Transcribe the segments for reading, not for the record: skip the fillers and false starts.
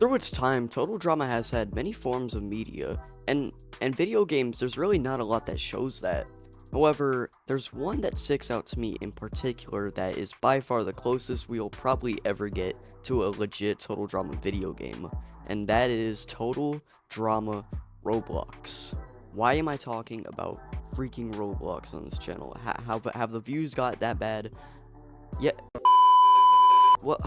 Through its time, Total Drama has had many forms of media, and video games, there's really not a lot that shows that. However, there's one that sticks out to me in particular that is by far the closest we'll probably ever get to a legit Total Drama video game, and that is Total Drama Roblox. Why am I talking about freaking Roblox on this channel? Have the views got that bad? Yeah, well,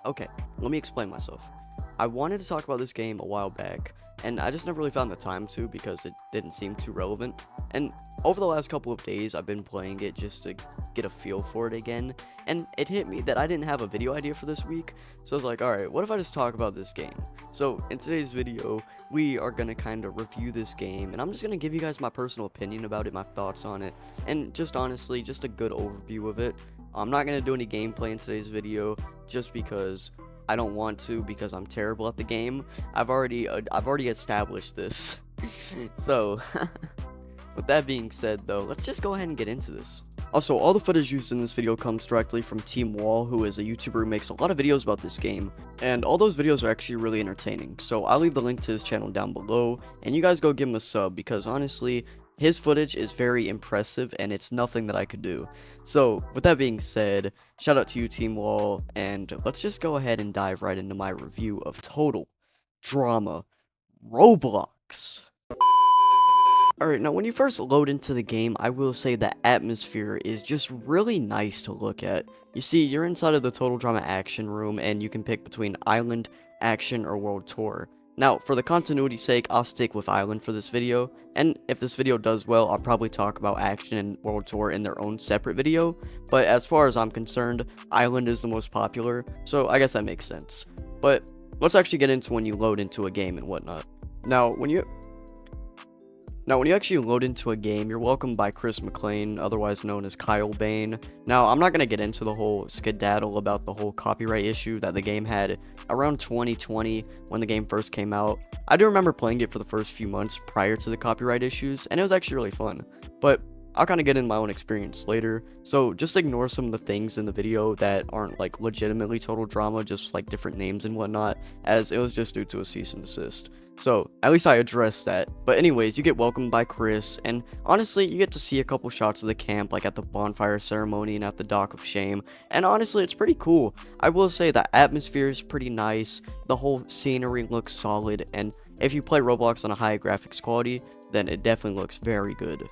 okay, let me explain myself. I wanted to talk about this game a while back, and I just never really found the time to because it didn't seem too relevant. And over the last couple of days, I've been playing it just to get a feel for it again, and it hit me that I didn't have a video idea for this week, so I was like, alright, what if I just talk about this game? So, in today's video, we are gonna kind of review this game, and I'm just gonna give you guys my personal opinion about it, my thoughts on it, and just honestly, just a good overview of it. I'm not gonna do any gameplay in today's video, just because I don't want to, because I'm terrible at the game. I've already established this. So, with that being said, though, let's just go ahead and get into this. Also, all the footage used in this video comes directly from Team Wall, who is a YouTuber who makes a lot of videos about this game, and all those videos are actually really entertaining. So I'll leave the link to his channel down below, and you guys go give him a sub, because honestly, his footage is very impressive, and it's nothing that I could do. So, with that being said, shout out to you, Team Wall, and let's just go ahead and dive right into my review of Total Drama Roblox. Alright, now when you first load into the game, I will say the atmosphere is just really nice to look at. You see, you're inside of the Total Drama Action Room, and you can pick between Island, Action, or World Tour. Now, for the continuity's sake, I'll stick with Island for this video, and if this video does well, I'll probably talk about Action and World Tour in their own separate video, but as far as I'm concerned, Island is the most popular, so I guess that makes sense. But let's actually get into when you load into a game and whatnot. Now, when you actually load into a game, you're welcomed by Chris McLean, otherwise known as Kyle Bane. Now, I'm not going to get into the whole skedaddle about the whole copyright issue that the game had around 2020 when the game first came out. I do remember playing it for the first few months prior to the copyright issues, and it was actually really fun. But I'll kind of get in my own experience later, so just ignore some of the things in the video that aren't like legitimately Total Drama, just like different names and whatnot, as it was just due to a cease and desist. So, at least I addressed that. But anyways, you get welcomed by Chris, and honestly, you get to see a couple shots of the camp, like at the bonfire ceremony and at the Dock of Shame, and honestly, it's pretty cool. I will say the atmosphere is pretty nice, the whole scenery looks solid, and if you play Roblox on a high graphics quality, then it definitely looks very good.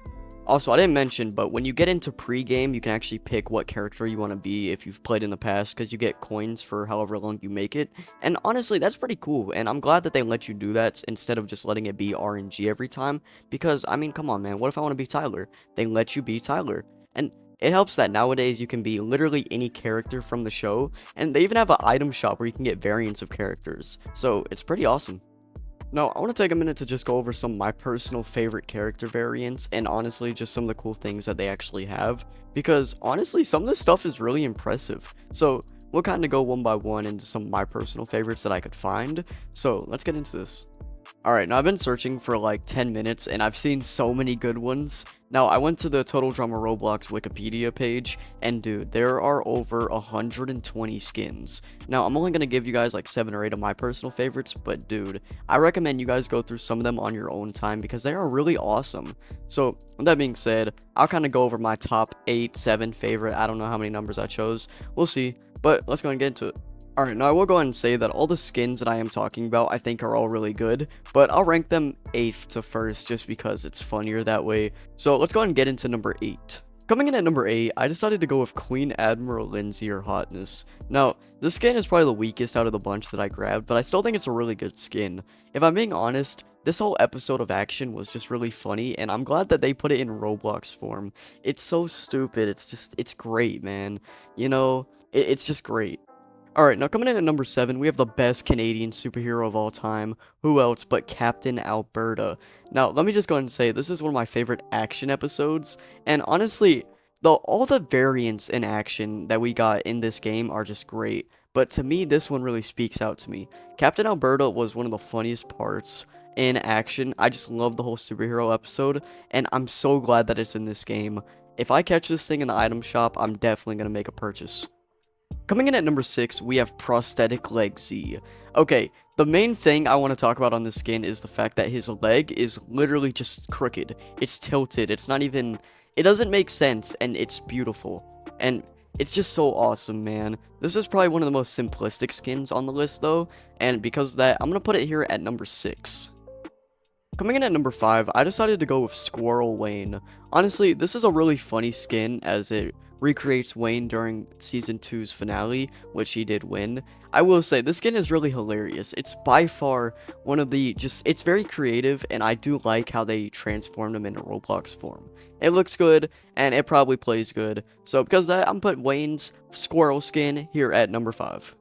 Also, I didn't mention, but when you get into pre-game, you can actually pick what character you want to be if you've played in the past, because you get coins for however long you make it, and honestly, that's pretty cool, and I'm glad that they let you do that instead of just letting it be RNG every time, because, I mean, come on, man, what if I want to be Tyler? They let you be Tyler, and it helps that nowadays you can be literally any character from the show, and they even have an item shop where you can get variants of characters, so it's pretty awesome. Now, I want to take a minute to just go over some of my personal favorite character variants, and honestly, just some of the cool things that they actually have, because honestly, some of this stuff is really impressive. So, we'll kind of go one by one into some of my personal favorites that I could find, so let's get into this. Alright, now I've been searching for like 10 minutes, and I've seen so many good ones. Now, I went to the Total Drama Roblox Wikipedia page, and dude, there are over 120 skins. Now, I'm only going to give you guys like 7 or 8 of my personal favorites, but dude, I recommend you guys go through some of them on your own time, because they are really awesome. So, with that being said, I'll kind of go over my top 8, 7 favorite, I don't know how many numbers I chose, we'll see, but let's go and get into it. Alright, now I will go ahead and say that all the skins that I am talking about I think are all really good, but I'll rank them 8th to 1st just because it's funnier that way. So let's go ahead and get into number 8. Coming in at number 8, I decided to go with Queen Admiral Lindsay or Hotness. Now, this skin is probably the weakest out of the bunch that I grabbed, but I still think it's a really good skin. If I'm being honest, this whole episode of Action was just really funny, and I'm glad that they put it in Roblox form. It's so stupid, it's great, man. You know, it's just great. Alright, now coming in at number 7, we have the best Canadian superhero of all time. Who else but Captain Alberta? Now, let me just go ahead and say, this is one of my favorite Action episodes, and honestly, all the variants in Action that we got in this game are just great, but to me, this one really speaks out to me. Captain Alberta was one of the funniest parts in Action. I just love the whole superhero episode, and I'm so glad that it's in this game. If I catch this thing in the item shop, I'm definitely going to make a purchase. Coming in at number 6, we have Prosthetic Leg Z. Okay, the main thing I want to talk about on this skin is the fact that his leg is literally just crooked. It's tilted, it's not even, it doesn't make sense, and it's beautiful. And it's just so awesome, man. This is probably one of the most simplistic skins on the list, though, and because of that, I'm going to put it here at number 6. Coming in at number 5, I decided to go with Squirrel Wayne. Honestly, this is a really funny skin as it recreates Wayne during Season 2's finale, which he did win. I will say, this skin is really hilarious. It's by far one of the it's very creative, and I do like how they transformed him into Roblox form. It looks good, and it probably plays good. So because of that, I'm putting Wayne's Squirrel skin here at number 5.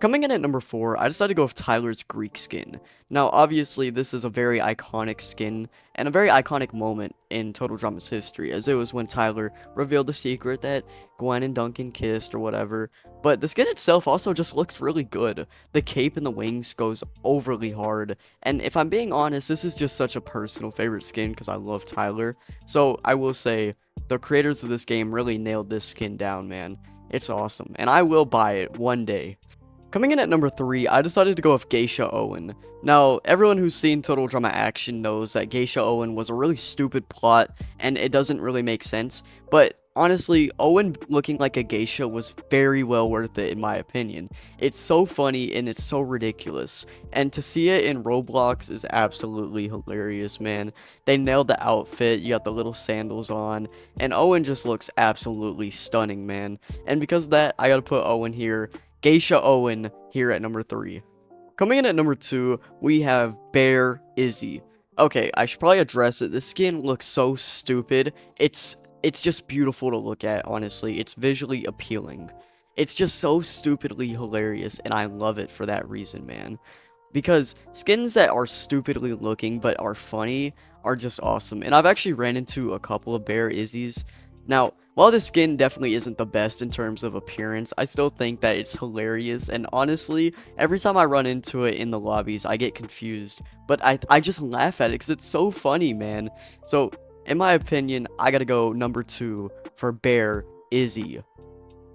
Coming in at number 4, I decided to go with Tyler's Greek skin. Now, obviously, this is a very iconic skin, and a very iconic moment in Total Drama's history, as it was when Tyler revealed the secret that Gwen and Duncan kissed or whatever. But the skin itself also just looks really good. The cape and the wings goes overly hard, and if I'm being honest, this is just such a personal favorite skin because I love Tyler. So, I will say, the creators of this game really nailed this skin down, man. It's awesome, and I will buy it one day. Coming in at number 3, I decided to go with Geisha Owen. Now, everyone who's seen Total Drama Action knows that Geisha Owen was a really stupid plot, and it doesn't really make sense, but honestly, Owen looking like a geisha was very well worth it in my opinion. It's so funny and it's so ridiculous, and to see it in Roblox is absolutely hilarious, man. They nailed the outfit, you got the little sandals on, and Owen just looks absolutely stunning, man. And because of that, I gotta put Owen here. Geisha Owen here at number 3. Coming in at number 2, we have Bear Izzy. Okay, I should probably address it. This skin looks so stupid. It's just beautiful to look at, honestly. It's visually appealing. It's just so stupidly hilarious, and I love it for that reason, man. Because skins that are stupidly looking but are funny are just awesome. And I've actually ran into a couple of Bear Izzies. Now, while this skin definitely isn't the best in terms of appearance, I still think that it's hilarious, and honestly, every time I run into it in the lobbies, I get confused, but I just laugh at it because it's so funny, man. So, in my opinion, I gotta go number 2 for Bear Izzy.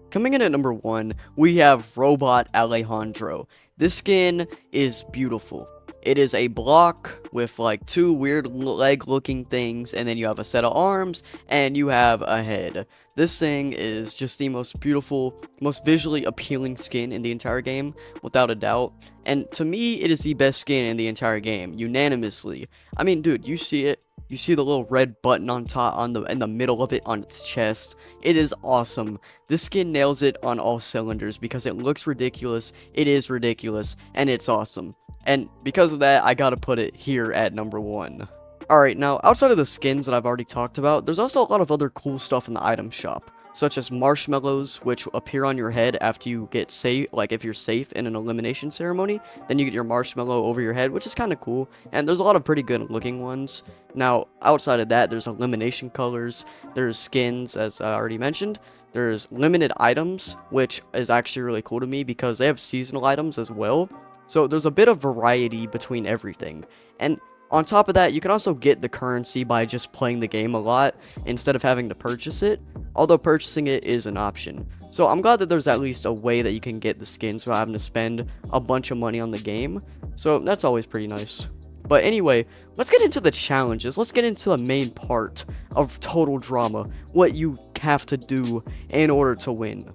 Coming in at number 1, we have Robot Alejandro. This skin is beautiful. It is a block with like 2 weird leg looking things, and then you have a set of arms and you have a head. This thing is just the most beautiful, most visually appealing skin in the entire game, without a doubt. And to me, it is the best skin in the entire game, unanimously. I mean, dude, you see it. You see the little red button on top, in the middle of it on its chest. It is awesome. This skin nails it on all cylinders because it looks ridiculous, it is ridiculous, and it's awesome. And because of that, I gotta put it here at number 1. Alright, now outside of the skins that I've already talked about, there's also a lot of other cool stuff in the item shop, such as marshmallows, which appear on your head after you get safe, like if you're safe in an elimination ceremony, then you get your marshmallow over your head, which is kind of cool, and there's a lot of pretty good looking ones. Now, outside of that, there's elimination colors, there's skins, as I already mentioned, there's limited items, which is actually really cool to me because they have seasonal items as well, so there's a bit of variety between everything, and on top of that, you can also get the currency by just playing the game a lot instead of having to purchase it, although purchasing it is an option. So I'm glad that there's at least a way that you can get the skins without having to spend a bunch of money on the game, so that's always pretty nice. But anyway, let's get into the challenges. Let's get into the main part of Total Drama, what you have to do in order to win.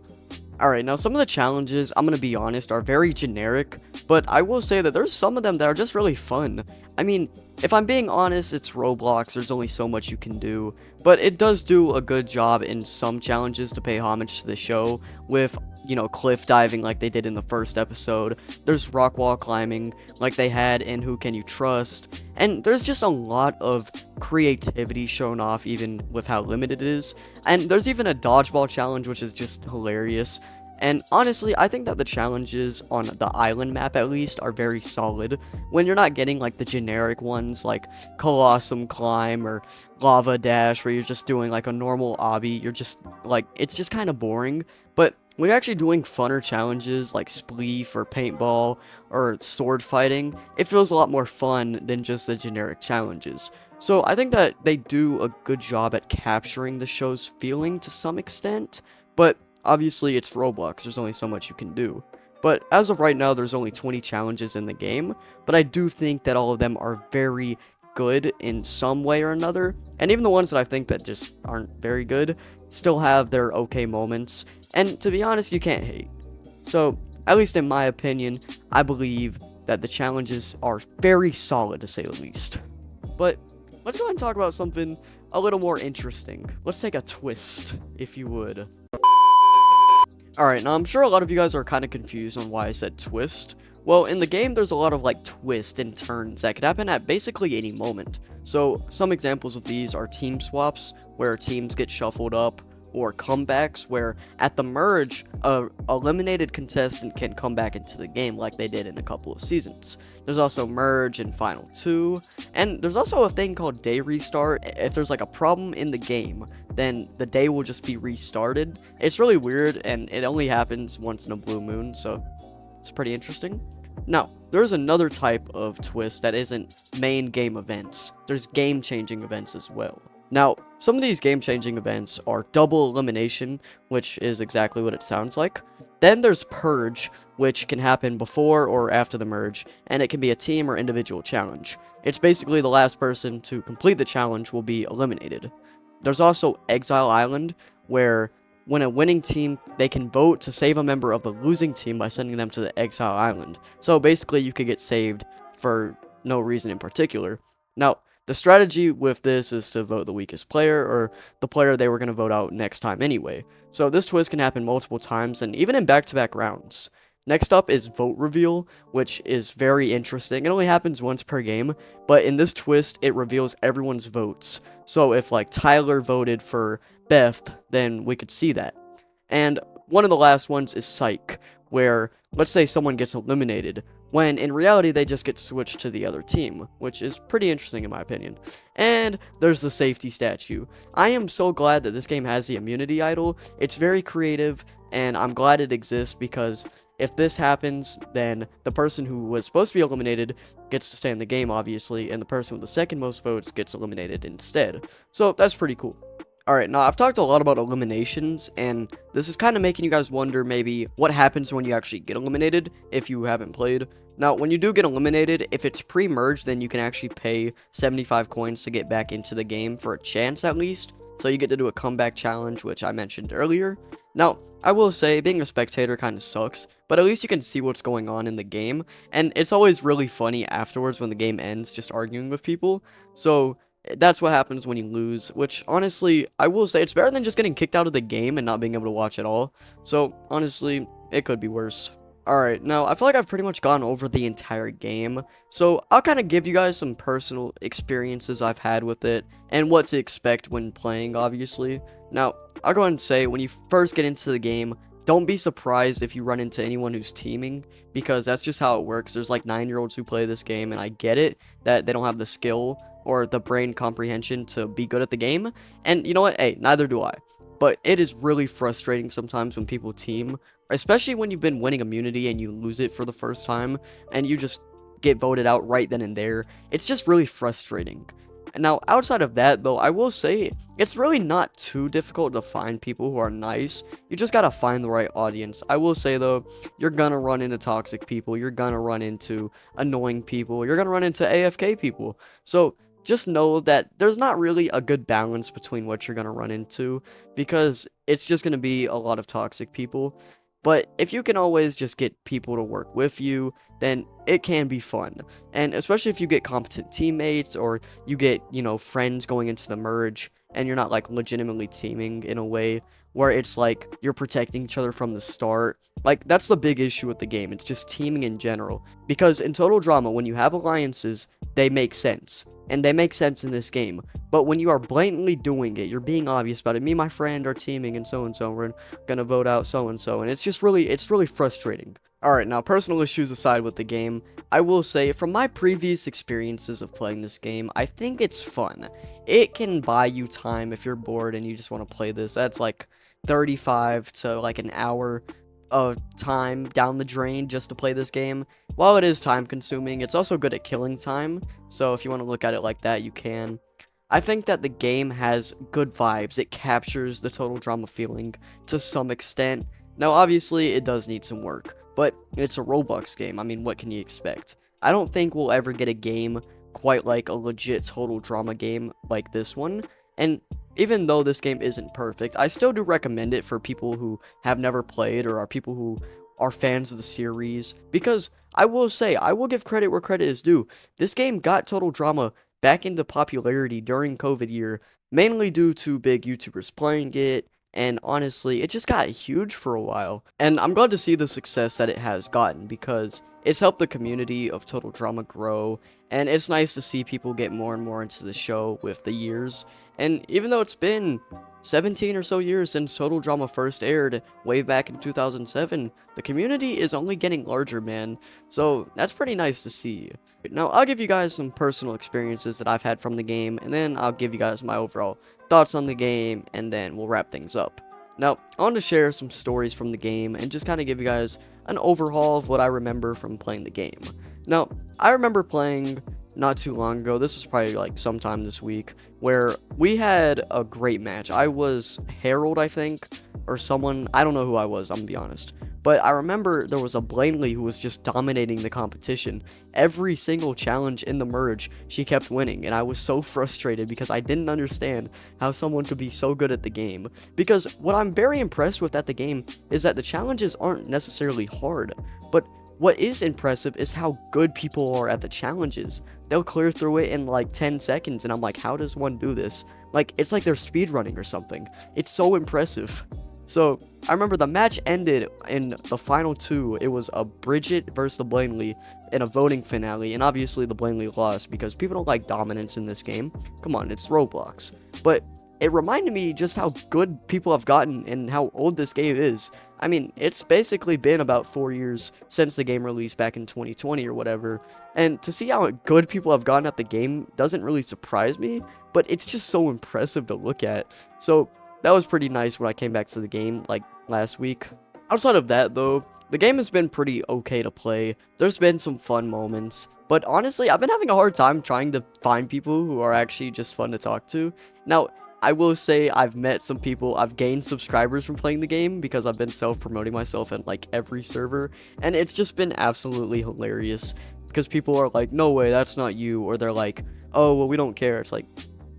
Alright, now some of the challenges, I'm gonna be honest, are very generic, but I will say that there's some of them that are just really fun. I mean, if I'm being honest, it's Roblox, there's only so much you can do, but it does do a good job in some challenges to pay homage to the show, with, you know, cliff diving like they did in the first episode, there's rock wall climbing like they had in Who Can You Trust, and there's just a lot of creativity shown off even with how limited it is, and there's even a dodgeball challenge which is just hilarious. And honestly, I think that the challenges on the island map at least are very solid when you're not getting like the generic ones like Colossum Climb or Lava Dash where you're just doing like a normal obby. You're just like, it's just kind of boring. But when you're actually doing funner challenges like Spleef or Paintball or Sword Fighting, it feels a lot more fun than just the generic challenges. So I think that they do a good job at capturing the show's feeling to some extent, but Obviously, it's Roblox, there's only so much you can do. But as of right now, there's only 20 challenges in the game, but I do think that all of them are very good in some way or another, and even the ones that I think that just aren't very good still have their okay moments, and to be honest, you can't hate. So, at least in my opinion, I believe that the challenges are very solid to say the least. But let's go ahead and talk about something a little more interesting. Let's take a twist, if you would. Alright, now I'm sure a lot of you guys are kind of confused on why I said twist. Well, in the game, there's a lot of like twists and turns that could happen at basically any moment. So, some examples of these are team swaps, where teams get shuffled up, or comebacks, where at the merge, a eliminated contestant can come back into the game like they did in a couple of seasons. There's also merge and final 2, and there's also a thing called day restart. If there's like a problem in the game, then the day will just be restarted. It's really weird, and it only happens once in a blue moon, so it's pretty interesting. Now, there's another type of twist that isn't main game events. There's game-changing events as well. Now, some of these game-changing events are double elimination, which is exactly what it sounds like. Then there's purge, which can happen before or after the merge, and it can be a team or individual challenge. It's basically the last person to complete the challenge will be eliminated. There's also Exile Island, where when a winning team, they can vote to save a member of the losing team by sending them to the Exile Island. So basically, you could get saved for no reason in particular. Now, the strategy with this is to vote the weakest player, or the player they were going to vote out next time anyway. So this twist can happen multiple times, and even in back-to-back rounds. Next up is Vote Reveal, which is very interesting. It only happens once per game, but in this twist, it reveals everyone's votes. So if, like, Tyler voted for Beth, then we could see that. And one of the last ones is Psych, where, let's say someone gets eliminated, when in reality they just get switched to the other team, which is pretty interesting in my opinion. And there's the safety statue. I am so glad that this game has the immunity idol. It's very creative, and I'm glad it exists because if this happens, then the person who was supposed to be eliminated gets to stay in the game, obviously, and the person with the second most votes gets eliminated instead. So that's pretty cool. Alright, now I've talked a lot about eliminations, and this is kind of making you guys wonder maybe what happens when you actually get eliminated, if you haven't played. Now, when you do get eliminated, if it's pre-merge, then you can actually pay 75 coins to get back into the game for a chance at least, so you get to do a comeback challenge, which I mentioned earlier. Now, I will say, being a spectator kind of sucks, but at least you can see what's going on in the game, and it's always really funny afterwards when the game ends, just arguing with people, so that's what happens when you lose, which, honestly, I will say it's better than just getting kicked out of the game and not being able to watch at all. So, honestly, it could be worse. Alright, now, I feel like I've pretty much gone over the entire game, so I'll kind of give you guys some personal experiences I've had with it, and what to expect when playing, obviously. Now, I'll go ahead and say, when you first get into the game, don't be surprised if you run into anyone who's teaming, because that's just how it works. There's like 9-year-olds who play this game, and I get it, that they don't have the skill or the brain comprehension to be good at the game, and you know what, hey, neither do I. But it is really frustrating sometimes when people team, especially when you've been winning immunity and you lose it for the first time, and you just get voted out right then and there. It's just really frustrating. And now, outside of that, though, I will say, it's really not too difficult to find people who are nice. You just gotta find the right audience. I will say, though, you're gonna run into toxic people, you're gonna run into annoying people, you're gonna run into AFK people. So, just know that there's not really a good balance between what you're going to run into, because it's just going to be a lot of toxic people. But if you can always just get people to work with you, then it can be fun. And especially if you get competent teammates, or you get, you know, friends going into the merge, and you're not like legitimately teaming in a way where it's like you're protecting each other from the start. Like, that's the big issue with the game. It's just teaming in general. Because in Total Drama, when you have alliances, they make sense. And they make sense in this game. But when you are blatantly doing it, you're being obvious about it. Me and my friend are teaming and so, we're gonna vote out so, and it's just really, frustrating. Alright, now personal issues aside with the game, I will say, from my previous experiences of playing this game, I think it's fun. It can buy you time if you're bored and you just want to play this. That's like 35 to like an hour of time down the drain just to play this game. While it is time consuming, it's also good at killing time, so if you want to look at it like that, you can. I think that the game has good vibes. It captures the total drama feeling to some extent. Now, obviously, it does need some work, but it's a Roblox game. I mean, what can you expect? I don't think we'll ever get a game quite like a legit total drama game like this one. And even though this game isn't perfect, I still do recommend it for people who have never played or are people who are fans of the series, because I will say, I will give credit where credit is due. This game got total drama back into popularity during COVID year, mainly due to big YouTubers playing it, and honestly, it just got huge for a while. And I'm glad to see the success that it has gotten, because it's helped the community of Total Drama grow, and it's nice to see people get more and more into the show with the years. And even though it's been 17 or so years since Total Drama first aired, way back in 2007, the community is only getting larger, man. So that's pretty nice to see. Now, I'll give you guys some personal experiences that I've had from the game, and then I'll give you guys my overall thoughts on the game, and then we'll wrap things up. Now, I want to share some stories from the game, and just kind of give you guys an overhaul of what I remember from playing the game. Now, I remember playing not too long ago, this is probably like sometime this week, where we had a great match. I was Harold, I think, or someone, I don't know who I was, I'm gonna be honest. But I remember there was a Blanley who was just dominating the competition. Every single challenge in the merge, she kept winning, and I was so frustrated because I didn't understand how someone could be so good at the game. Because what I'm very impressed with at the game is that the challenges aren't necessarily hard, but what is impressive is how good people are at the challenges. They'll clear through it in like 10 seconds, and I'm like, how does one do this? Like, it's like they're speedrunning or something. It's so impressive. So, I remember the match ended in the final two. It was a Bridget versus the Blanley in a voting finale, and obviously the Blanley lost because people don't like dominance in this game. Come on, it's Roblox. But it reminded me just how good people have gotten and how old this game is. I mean, it's basically been about 4 years since the game released back in 2020 or whatever, and to see how good people have gotten at the game doesn't really surprise me, but it's just so impressive to look at. So that was pretty nice when I came back to the game, like, last week. Outside of that, though, the game has been pretty okay to play. There's been some fun moments, but honestly, I've been having a hard time trying to find people who are actually just fun to talk to. Now, I will say I've met some people, I've gained subscribers from playing the game because I've been self-promoting myself at like every server, and it's just been absolutely hilarious because people are like, no way, that's not you, or they're like, oh, well, we don't care. It's like,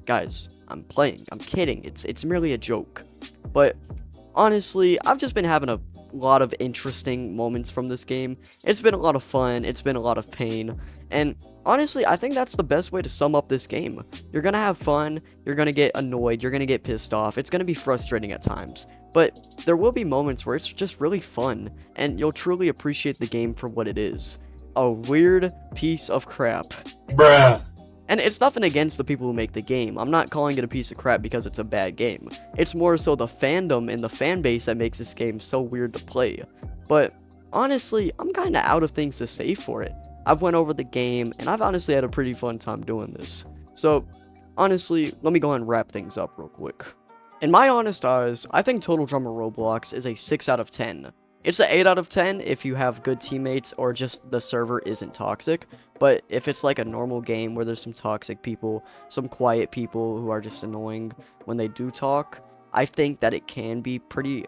guys, I'm playing, I'm kidding, it's merely a joke. But honestly, I've just been having a lot of interesting moments from this game. It's been a lot of fun, it's been a lot of pain, and honestly, I think that's the best way to sum up this game. You're gonna have fun, you're gonna get annoyed, you're gonna get pissed off, it's gonna be frustrating at times, but there will be moments where it's just really fun, and you'll truly appreciate the game for what it is. A weird piece of crap. Bruh. And it's nothing against the people who make the game. I'm not calling it a piece of crap because it's a bad game. It's more so the fandom and the fan base that makes this game so weird to play. But honestly, I'm kinda out of things to say for it. I've went over the game, and I've honestly had a pretty fun time doing this. So, honestly, let me go ahead and wrap things up real quick. In my honest eyes, I think Total Drama Roblox is a 6 out of 10. It's an 8 out of 10 if you have good teammates or just the server isn't toxic, but if it's like a normal game where there's some toxic people, some quiet people who are just annoying when they do talk, I think that it can be pretty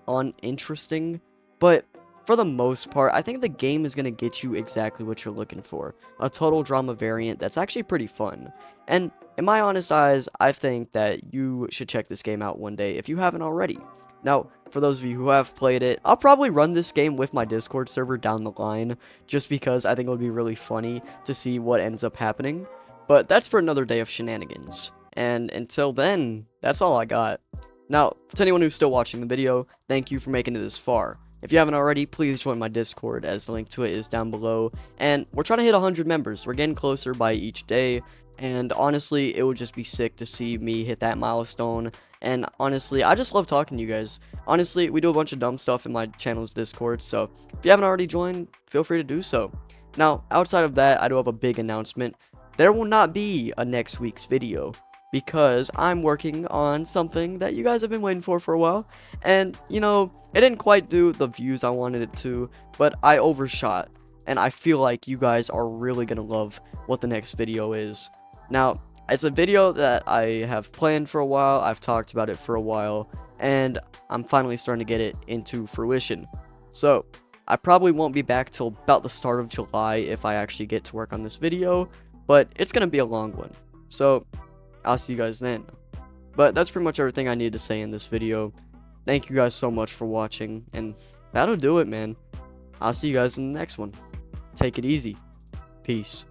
uninteresting, but for the most part, I think the game is going to get you exactly what you're looking for. A total drama variant that's actually pretty fun. And in my honest eyes, I think that you should check this game out one day if you haven't already. Now, for those of you who have played it, I'll probably run this game with my Discord server down the line, just because I think it would be really funny to see what ends up happening. But that's for another day of shenanigans. And until then, that's all I got. Now, to anyone who's still watching the video, thank you for making it this far. If you haven't already, please join my Discord, as the link to it is down below. And we're trying to hit 100 members. We're getting closer by each day. And honestly, it would just be sick to see me hit that milestone. And honestly, I just love talking to you guys. Honestly, we do a bunch of dumb stuff in my channel's Discord. So if you haven't already joined, feel free to do so. Now, outside of that, I do have a big announcement. There will not be a next week's video, because I'm working on something that you guys have been waiting for a while, and, you know, it didn't quite do the views I wanted it to, but I overshot, and I feel like you guys are really gonna love what the next video is. Now, It's a video that I have planned for a while, I've talked about it for a while, and I'm finally starting to get it into fruition. So, I probably won't be back till about the start of July if I actually get to work on this video, but it's gonna be a long one. So, I'll see you guys then. But that's pretty much everything I needed to say in this video. Thank you guys so much for watching, and that'll do it, man. I'll see you guys in the next one. Take it easy. Peace.